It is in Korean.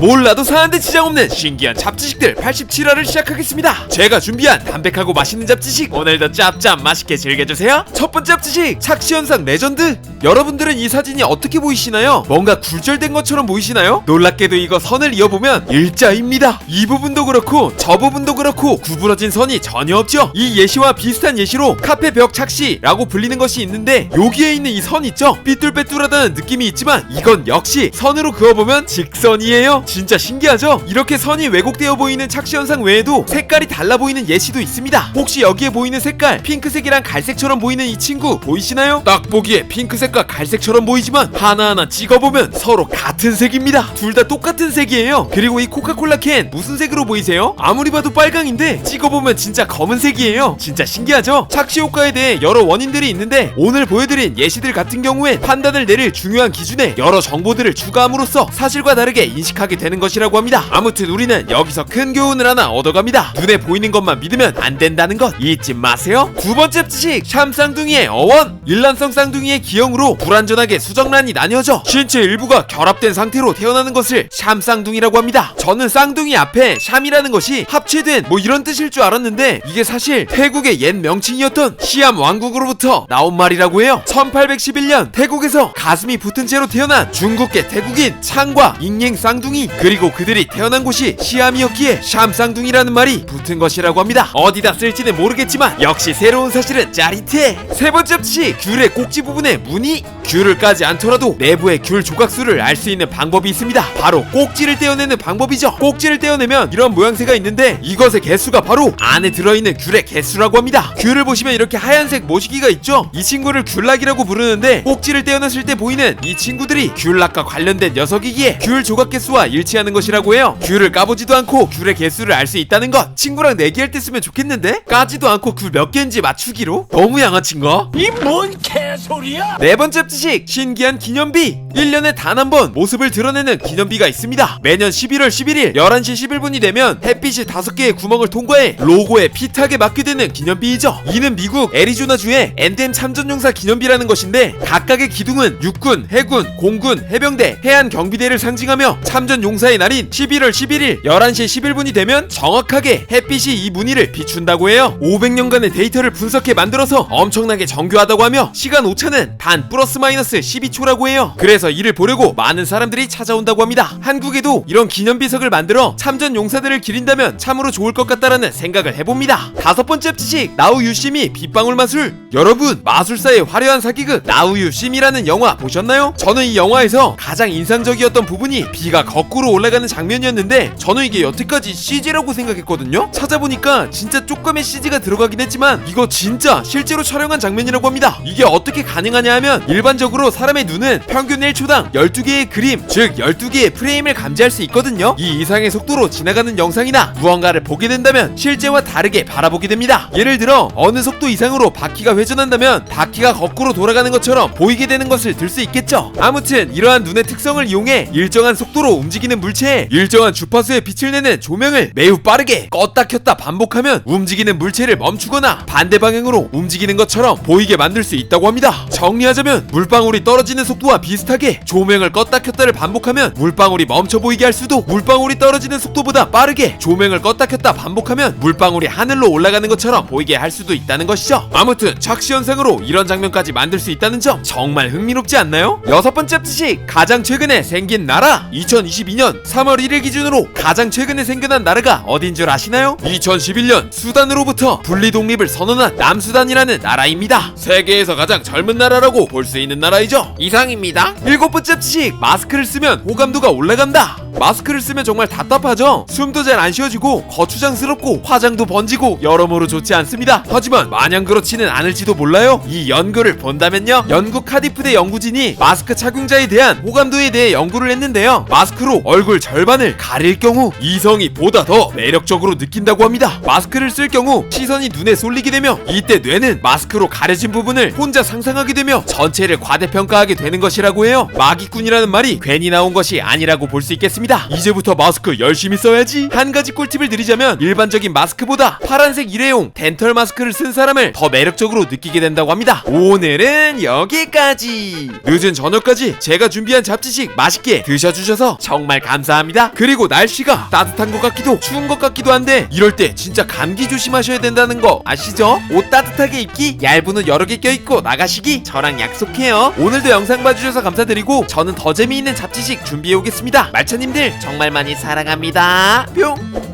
몰라도 사는데 지장 없는 신기한 잡지식들 87화를 시작하겠습니다. 제가 준비한 담백하고 맛있는 잡지식, 오늘도 짭짭 맛있게 즐겨주세요. 첫 번째 잡지식, 착시현상 레전드. 여러분들은 이 사진이 어떻게 보이시나요? 뭔가 굴절된 것처럼 보이시나요? 놀랍게도 이거 선을 이어보면 일자입니다. 이 부분도 그렇고 저 부분도 그렇고 구부러진 선이 전혀 없죠. 이 예시와 비슷한 예시로 카페 벽 착시라고 불리는 것이 있는데, 여기에 있는 이 선 있죠? 삐뚤빼뚤하다는 느낌이 있지만 이건 역시 선으로 그어보면 직선이에요. 진짜 신기하죠? 이렇게 선이 왜곡되어 보이는 착시현상 외에도 색깔이 달라 보이는 예시도 있습니다. 혹시 여기에 보이는 색깔, 핑크색이랑 갈색처럼 보이는 이 친구 보이시나요? 딱 보기에 핑크색과 갈색처럼 보이지만 하나하나 찍어보면 서로 같은 색입니다. 둘 다 똑같은 색이에요. 그리고 이 코카콜라 캔 무슨 색으로 보이세요? 아무리 봐도 빨강인데 찍어보면 진짜 검은색이에요. 진짜 신기하죠? 착시 효과에 대해 여러 원인들이 있는데, 오늘 보여드린 예시들 같은 경우엔 판단을 내릴 중요한 기준에 여러 정보들을 추가함으로써 사실과 다르게 인식하게 되는 것이라고 합니다. 아무튼 우리는 여기서 큰 교훈을 하나 얻어갑니다. 눈에 보이는 것만 믿으면 안 된다는 것 잊지 마세요. 두 번째 지식, 샴쌍둥이의 어원. 일란성 쌍둥이의 기형으로 불완전하게 수정란이 나뉘어져 신체 일부가 결합된 상태로 태어나는 것을 샴쌍둥이라고 합니다. 저는 쌍둥이 앞에 샴이라는 것이 합체된 뭐 이런 뜻일 줄 알았는데, 이게 사실 태국의 옛 명칭이었던 시암 왕국으로부터 나온 말이라고 해요. 1811년 태국에서 가슴이 붙은 채로 태어난 중국계 태국인 창과 잉잉 쌍둥이, 그리고 그들이 태어난 곳이 시암이었기에 샴쌍둥이라는 말이 붙은 것이라고 합니다. 어디다 쓸지는 모르겠지만 역시 새로운 사실은 짜릿해. 세 번째 지식, 귤의 꼭지 부분에 무늬. 귤을 까지 않더라도 내부의 귤 조각수를 알 수 있는 방법이 있습니다. 바로 꼭지를 떼어내는 방법이죠. 꼭지를 떼어내면 이런 모양새가 있는데, 이것의 개수가 바로 안에 들어있는 귤의 개수라고 합니다. 귤을 보시면 이렇게 하얀색 모시기가 있죠. 이 친구를 귤락이라고 부르는데, 꼭지를 떼어냈을 때 보이는 이 친구들이 귤락과 관련된 녀석이기에 귤 조각 개수와 일치하는 것이라고 해요. 귤을 까보지도 않고 귤의 개수를 알 수 있다는 것, 친구랑 내기할 때 쓰면 좋겠는데? 까지도 않고 귤 몇 개인지 맞추기로? 너무 양아친가? 이 뭔 개소리야? 네 번째 지식, 신기한 기념비. 1년에 단 한 번 모습을 드러내는 기념비가 있습니다. 매년 11월 11일 11시 11분이 되면 햇빛이 5개의 구멍을 통과해 로고에 핏하게 맞게 되는 기념비이죠. 이는 미국 애리조나주의 엔뎀 참전용사 기념비라는 것인데, 각각의 기둥은 육군, 해군, 공군, 해병대, 해안경비대를 상징하며 참전용사의 날인 11월 11일 11시 11분이 되면 정확하게 햇빛이 이 무늬를 비춘다고 해요. 500년간의 데이터를 분석해 만들어서 엄청나게 정교하다고 하며, 시간 오차는 단 플러스 마이너스 12초라고 해요. 그래서 이를 보려고 많은 사람들이 찾아온다고 합니다. 한국에도 이런 기념비석을 만들어 참전 용사들을 기린다면 참으로 좋을 것 같다라는 생각을 해봅니다. 다섯 번째 지식, 나우 유심히 빗방울 마술. 여러분, 마술사의 화려한 사기극 나우 유심이라는 영화 보셨나요? 저는 이 영화에서 가장 인상적이었던 부분이 비가 거꾸로 올라가는 장면이었는데, 저는 이게 여태까지 CG라고 생각했거든요. 찾아보니까 진짜 조금의 CG가 들어가긴 했지만 이거 진짜 실제로 촬영한 장면이라고 합니다. 이게 어떻게 가능하냐 하면, 일반적으로 사람의 눈은 평균 1초당 12개의 그림, 즉 12개의 프레임을 감지할 수 있거든요. 이 이상의 속도로 지나가는 영상이나 무언가를 보게 된다면 실제와 다르게 바라보게 됩니다. 예를 들어 어느 속도 이상으로 바퀴가 회전한다면 바퀴가 거꾸로 돌아가는 것처럼 보이게 되는 것을 들 수 있겠죠. 아무튼 이러한 눈의 특성을 이용해 일정한 속도로 움직이는 물체에 일정한 주파수의 빛을 내는 조명을 매우 빠르게 껐다 켰다 반복하면 움직이는 물체를 멈추거나 반대 방향으로 움직이는 것처럼 보이게 만들 수 있다고 합니다. 정리하자면, 물방울이 떨어지는 속도와 비슷하게 조명을 껐다 켰다를 반복하면 물방울이 멈춰 보이게 할 수도, 물방울이 떨어지는 속도보다 빠르게 조명을 껐다 켰다 반복하면 물방울이 하늘로 올라가는 것처럼 보이게 할 수도 있다는 것이죠. 아무튼 착시현상으로 이런 장면까지 만들 수 있다는 점 정말 흥미롭지 않나요? 여섯 번째 지식, 가장 최근에 생긴 나라. 2022년 3월 1일 기준으로 가장 최근에 생겨난 나라가 어딘 줄 아시나요? 2011년 수단으로부터 분리 독립을 선언한 남수단이라는 나라입니다. 세계에서 가장 젊은 나라라고 볼 수 있는 나라이죠. 이상입니다. 일곱 번째 지식, 마스크를 쓰면 호감도가 올라간다. 마스크를 쓰면 정말 답답하죠? 숨도 잘 안 쉬어지고 거추장스럽고 화장도 번지고 여러모로 좋지 않습니다. 하지만 마냥 그렇지는 않을지도 몰라요. 이 연구를 본다면요, 영국 카디프대 연구진이 마스크 착용자에 대한 호감도에 대해 연구를 했는데요, 마스크로 얼굴 절반을 가릴 경우 이성이 보다 더 매력적으로 느낀다고 합니다. 마스크를 쓸 경우 시선이 눈에 쏠리게 되며, 이때 뇌는 마스크로 가려진 부분을 혼자 상상하게 되며 전체를 과대평가하게 되는 것이라고 해요. 마기꾼이라는 말이 괜히 나온 것이 아니라고 볼 수 있겠습니다. 있습니다. 이제부터 마스크 열심히 써야지. 한 가지 꿀팁을 드리자면 일반적인 마스크보다 파란색 일회용 덴털 마스크를 쓴 사람을 더 매력적으로 느끼게 된다고 합니다. 오늘은 여기까지. 늦은 저녁까지 제가 준비한 잡지식 맛있게 드셔주셔서 정말 감사합니다. 그리고 날씨가 따뜻한 것 같기도 추운 것 같기도 한데 이럴 때 진짜 감기 조심하셔야 된다는 거 아시죠? 옷 따뜻하게 입기, 얇은 옷 여러 개 껴입고 나가시기 저랑 약속해요. 오늘도 영상 봐주셔서 감사드리고 저는 더 재미있는 잡지식 준비해 오겠습니다. 말차님들 정말 많이 사랑합니다. 뿅.